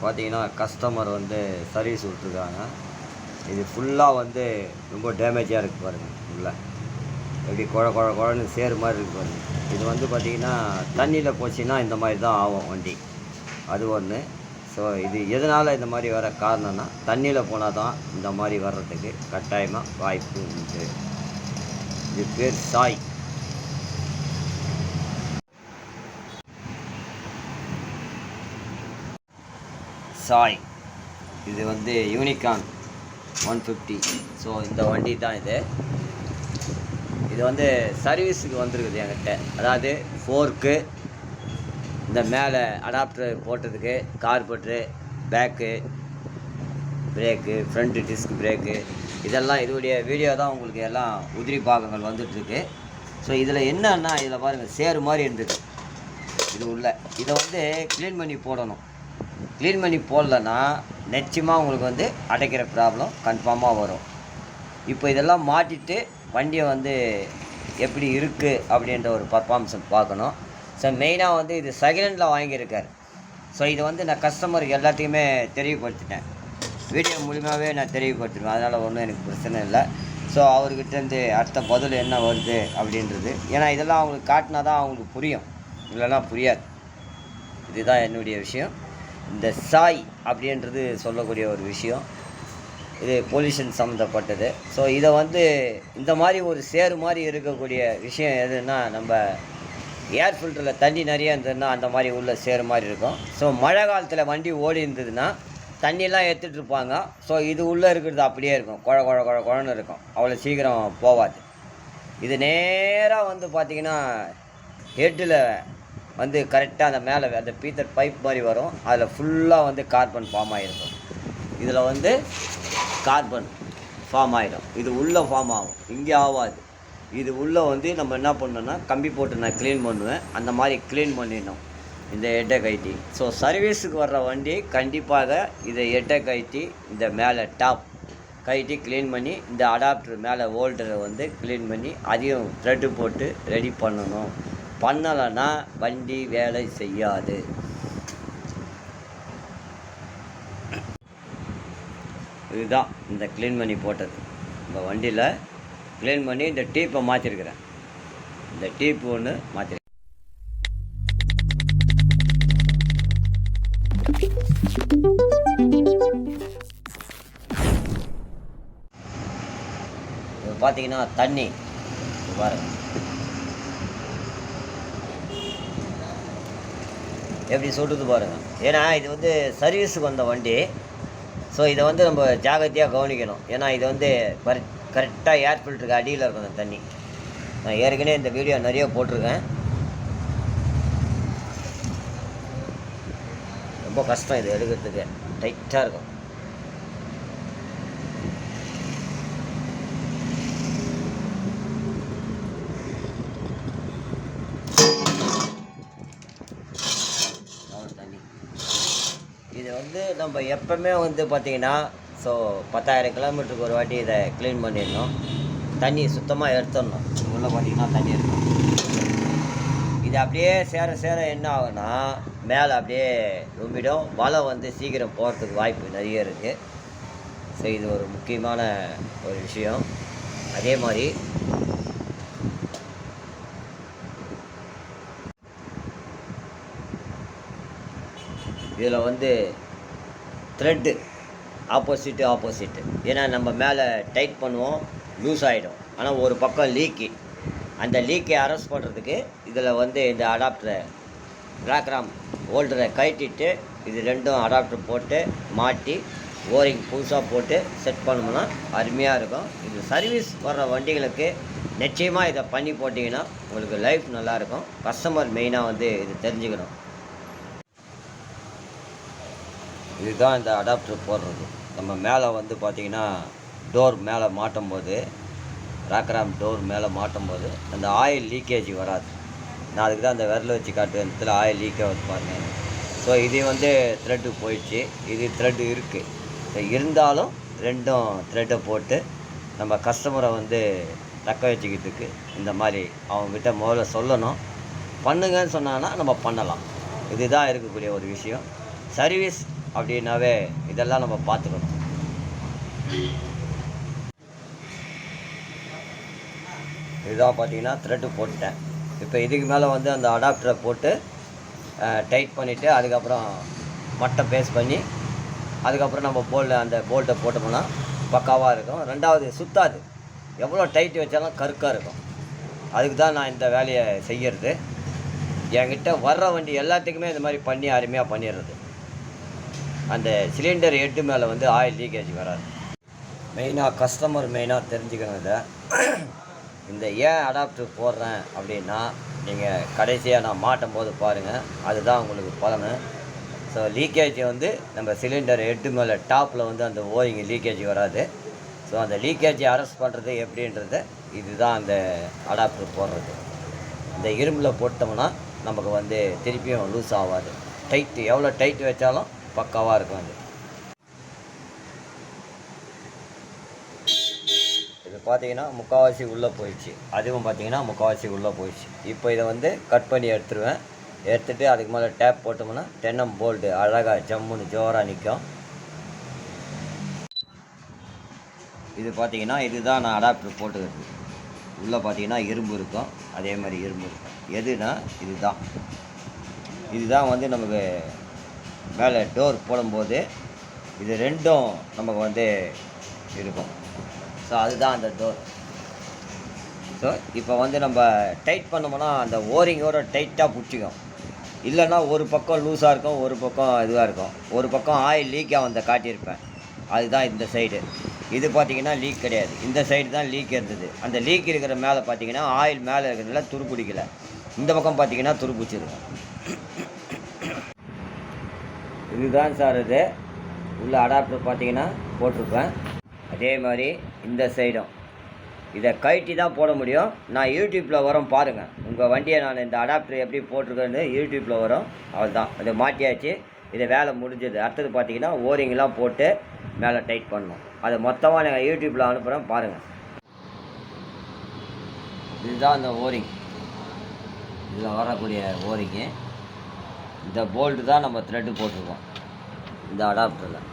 பார்த்தீங்கன்னா கஸ்டமர் வந்து சர்வீஸ் விட்ருக்காங்க. இது ஃபுல்லாக வந்து ரொம்ப டேமேஜாக இருக்குது பாருங்கள். உள்ளே எப்படி குழன்னு சேறு மாதிரி இருக்குது பாருங்கள். இது வந்து பார்த்திங்கன்னா தண்ணியில் போச்சுன்னா இந்த மாதிரி தான் ஆகும் வண்டி. அது ஒன்று. ஸோ இது எதனால் இந்த மாதிரி வர காரணம்னா, தண்ணியில் போனால் தான் இந்த மாதிரி வர்றதுக்கு கட்டாயமாக வாய்ப்பு உண்டு. இது பேர் சாய். சாய் இது வந்து யூனிகான் 150. ஸோ இந்த வண்டி தான் இது. இது வந்து சர்வீஸுக்கு வந்திருக்குது என்கிட்ட. அதாவது ஃபோர்க்கு, இந்த மேலே அடாப்டர் போட்டதுக்கு, கார்பெட்ரு, back brake, front disc brake, இதெல்லாம் இதோடைய வீடியோ தான் உங்களுக்கு எல்லாம் உதிரி பாகங்கள் வந்துட்டுருக்கு. ஸோ இதில் என்னன்னா, இதில் பாருங்கள் சேறு மாதிரி இருந்தது இது உள்ள. இதை வந்து க்ளீன் பண்ணி போடணும். க்ளீன் பண்ணி போடலன்னா நிச்சயமாக உங்களுக்கு வந்து அடைக்கிற ப்ராப்ளம் கன்ஃபார்மாக வரும். இப்போ இதெல்லாம் மாட்டிட்டு வண்டியை வந்து எப்படி இருக்குது அப்படின்ற ஒரு பர்ஃபார்மன்ஸை பார்க்கணும். ஸோ மெயினாக வந்து இது செகண்ட் ஹேண்டில் வாங்கியிருக்கார். ஸோ இது வந்து நான் கஸ்டமருக்கு எல்லாத்தையுமே தெரியப்படுத்திட்டேன். வீடியோ மூலியமாகவே நான் தெரியப்படுத்திடுவேன். அதனால் ஒன்றும் எனக்கு பிரச்சனை இல்லை. ஸோ அவர்கிட்டேருந்து அடுத்த பதில் என்ன வருது அப்படின்றது, ஏன்னா இதெல்லாம் அவங்களுக்கு காட்டினா தான் அவங்களுக்கு புரியும், இல்லைன்னா புரியாது. இதுதான் என்னுடைய விஷயம். இந்த சாய் அப்படின்றது சொல்லக்கூடிய ஒரு விஷயம். இது பொல்யூஷன் சம்மந்தப்பட்டது. ஸோ இதை வந்து இந்த மாதிரி ஒரு சேறு மாதிரி இருக்கக்கூடிய விஷயம் எதுன்னா, நம்ம ஏர் ஃபில்டரில் தண்ணி நிறைய இருந்ததுன்னா அந்த மாதிரி உள்ள சேறு மாதிரி இருக்கும். ஸோ மழை காலத்தில் வண்டி ஓடி இருந்ததுன்னா தண்ணியெலாம் எடுத்துகிட்டு இருப்பாங்க. ஸோ இது உள்ளே இருக்கிறது அப்படியே இருக்கும், குழன்னு இருக்கும், அவ்வளோ சீக்கிரம் போகாது. இது நேராக வந்து பார்த்திங்கன்னா ஹெட்டில் வந்து கரெக்டாக அந்த மேலே அந்த பீத்தர் பைப் மாதிரி வரும். அதில் ஃபுல்லாக வந்து கார்பன் ஃபார்ம் ஆகிருக்கும். இதில் வந்து கார்பன் ஃபார்ம் ஆகிடும். இது உள்ளே ஃபார்ம் ஆகும், இங்கே ஆகாது. இது உள்ளே வந்து நம்ம என்ன பண்ணோன்னா, கம்பி போட்டு நான் க்ளீன் பண்ணுவேன். அந்த மாதிரி க்ளீன் பண்ணிடணும் இந்த ஹெட்டை கழட்டி. ஸோ சர்வீஸுக்கு வர்ற வண்டி கண்டிப்பாக இதை ஹெட்டை கழட்டி இந்த மேலே டாப் கழட்டி க்ளீன் பண்ணி, இந்த அடாப்டர் மேலே ஹோல்டரை வந்து க்ளீன் பண்ணி அதையும் த்ரெட்டு போட்டு ரெடி பண்ணணும். பண்ணலைன்னா வண்டி வேலை செய்யாது. இதுதான் இந்த க்ளீன் பண்ணி போட்டது. இந்த வண்டியில் க்ளீன் பண்ணி இந்த டீப்பை மாற்றிருக்கிறேன். இந்த டீப்பு ஒன்று மாற்றிருக்கேன். இது பார்த்தீங்கன்னா தண்ணி பாருங்கள் எப்படி சொல்கிறது பாருங்கள். ஏன்னா இது வந்து சர்வீஸுக்கு வந்த வண்டி. ஸோ இதை வந்து நம்ம ஜாகிரதையாக கவனிக்கணும். ஏன்னா இது வந்து கரெக்டாக ஏர் ஃபில்டருக்கு அடியில் இருக்கும் அந்த தண்ணி. நான் ஏற்கனவே இந்த வீடியோ நிறைய போட்டிருக்கேன். ரொம்ப கஷ்டம் இது எடுக்கிறதுக்கு, டைட்டாக இருக்கும். இது வந்து நம்ம எப்போவுமே வந்து பார்த்திங்கன்னா, ஸோ 10,000 கிலோமீட்டருக்கு ஒரு வாட்டி இதை க்ளீன் பண்ணிடணும். தண்ணி சுத்தமாக எடுத்துடணும். உள்ளே பார்த்திங்கன்னா தண்ணி இருக்கும். இது அப்படியே சேர என்ன ஆகுன்னா, மேலே அப்படியே ரொம்பிடும். மழை வந்து சீக்கிரம் போகிறதுக்கு வாய்ப்பு நிறைய இருக்குது. ஸோ இது ஒரு முக்கியமான ஒரு விஷயம். அதே மாதிரி இதில் வந்து த்ரெட்டு ஆப்போசிட்டு. ஏன்னா நம்ம மேலே டைட் பண்ணுவோம், லூஸ் ஆகிடும். ஆனால் ஒரு பக்கம் லீக்கு. அந்த லீக்கை அரெஸ்ட் பண்ணுறதுக்கு இதில் வந்து இந்த அடாப்டரை பிளாக்ராம் ஹோல்டரை கழட்டிட்டு இது ரெண்டும் அடாப்டர் போட்டு மாட்டி ஓரிங் புதுசாக போட்டு செட் பண்ணோம்னா அருமையாக இருக்கும். இது சர்வீஸ் வர்ற வண்டிகளுக்கு நிச்சயமாக இதை பண்ணி போட்டிங்கன்னா உங்களுக்கு லைஃப் நல்லாயிருக்கும். கஸ்டமர் மெயினாக வந்து இது தெரிஞ்சுக்கணும். இதுதான் இந்த அடாப்டர் போடுறது. நம்ம மேலே வந்து பார்த்திங்கன்னா டோர் மேலே மாட்டும் போது, ராக்ராம் டோர் மேலே மாட்டும் போது அந்த ஆயில் லீக்கேஜ் வராது. நான் அதுக்கு தான் அந்த விரல் வச்சு காட்டுவேன். இடத்துல ஆயில் லீக்கே வந்து பாருங்கள். ஸோ இது வந்து த்ரெட்டு போயிடுச்சு, இது த்ரெட்டு இருக்குது. ஸோ இருந்தாலும் ரெண்டும் த்ரெட்டை போட்டு நம்ம கஸ்டமரை வந்து தக்க வச்சுக்கிறதுக்கு இந்த மாதிரி அவங்கக்கிட்ட முதல்ல சொல்லணும். பண்ணுங்கன்னு சொன்னாங்கன்னா நம்ம பண்ணலாம். இதுதான் இருக்கக்கூடிய ஒரு விஷயம். சர்வீஸ் அப்படின்னாவே இதெல்லாம் நம்ம பார்த்துக்கணும். இதுதான் பார்த்தீங்கன்னா த்ரெட்டு போட்டுட்டேன். இப்போ இதுக்கு மேலே வந்து அந்த அடாப்டரை போட்டு டைட் பண்ணிவிட்டு அதுக்கப்புறம் மட்டை பேஸ்ட் பண்ணி அதுக்கப்புறம் நம்ம அந்த போல்ட்டை போட்டோம்னா பக்காவாக இருக்கும். ரெண்டாவது சுத்தாது, எவ்வளோ டைட் வச்சாலும் கருக்காக இருக்கும். அதுக்கு தான் நான் இந்த வேலையை செய்கிறது. என்கிட்ட வர்ற வண்டி எல்லாத்துக்குமே இந்த மாதிரி பண்ணி அருமையாக பண்ணிடுறது. அந்த சிலிண்டர் ஹெட்டு மேலே வந்து ஆயில் லீக்கேஜ் வராது. கஸ்டமர் மெயினாக தெரிஞ்சுக்கணும் இதை. இந்த ஏன் அடாப்டர் போடுறேன் அப்படின்னா, நீங்கள் கடைசியாக நான் மாட்டும் போது பாருங்கள், அதுதான் உங்களுக்கு பலனு. ஸோ லீக்கேஜ் வந்து நம்ம சிலிண்டர் ஹெட்டு மேலே டாப்பில் வந்து அந்த ஓரிங் லீக்கேஜ் வராது. ஸோ அந்த லீக்கேஜை அரெஸ்ட் பண்ணுறது எப்படின்றது இதுதான் அந்த அடாப்டர் போடுறது. இந்த இரும்பில் போட்டோம்னா நமக்கு வந்து திருப்பியும் லூஸ் ஆகாது. டைட்டு எவ்வளோ டைட் வச்சாலும் பக்காவாக இருக்கும். அது இது பார்த்தீங்கன்னா முக்கால்வாசி உள்ளே போயிடுச்சு, அதுவும் பார்த்தீங்கன்னா முக்கால்வாசி உள்ளே போயிடுச்சு. இப்போ இதை வந்து கட் பண்ணி எடுத்துருவேன். எடுத்துகிட்டு அதுக்கு மேலே டேப் போட்டோம்னா 10M போல்ட்டு அழகாக ஜம்முன்னு ஜோராக நிற்கும். இது பார்த்தீங்கன்னா இதுதான் நான் அடாப்டர் போட்டுக்கிறது. உள்ளே பார்த்தீங்கன்னா இரும்பு இருக்கும், அதே மாதிரி இரும்பு இருக்கும். எதுனா இதுதான் வந்து நமக்கு மேலே டோர் போடும்போது இது ரெண்டும் நமக்கு வந்து இருக்கும். ஸோ அதுதான் அந்த டோர். ஸோ இப்போ வந்து நம்ம டைட் பண்ணோம்னா அந்த ஓரிங்கோட டைட்டாக பிடிச்சிக்கும். இல்லைன்னா ஒரு பக்கம் லூஸாக இருக்கும், ஒரு பக்கம் இதுவாக இருக்கும். ஒரு பக்கம் ஆயில் லீக்காக வந்து காட்டியிருப்பேன், அதுதான் இந்த சைடு. இது பார்த்திங்கன்னா லீக் கிடையாது, இந்த சைடு தான் லீக் இருந்தது. அந்த லீக் இருக்கிற மேலே பார்த்தீங்கன்னா ஆயில் மேலே இருக்கிறதுல துரு பிடிக்கல, இந்த பக்கம் பார்த்தீங்கன்னா துரு பிடிச்சிருக்கும். இதுதான் சார் இது உள்ள அடாப்டர் பார்த்தீங்கன்னா போட்டிருப்பேன். அதே மாதிரி இந்த சைடும் இதை கழட்டி தான் போட முடியும். நான் யூடியூப்பில் வரும் பாருங்கள், உங்கள் வண்டியை நான் இந்த அடாப்டர் எப்படி போட்டிருக்கேன்னு யூடியூப்பில் வரும். அவ்வளோதான், அதை மாட்டியாச்சு. இதை வேலை முடிஞ்சது. அடுத்தது பார்த்தீங்கன்னா ஓரிங்கெலாம் போட்டு மேலே டைட் பண்ணணும். அதை மொத்தமாக நாங்கள் யூடியூப்பில் அனுப்புகிறேன் பாருங்கள். இதுதான் இந்த ஓரிங், இதில் வரக்கூடிய ஓரிங்கு. இந்த போல்ட்டு தான் நம்ம த்ரெட்டு போட்டிருக்கோம் இந்த அடாப்டரில்.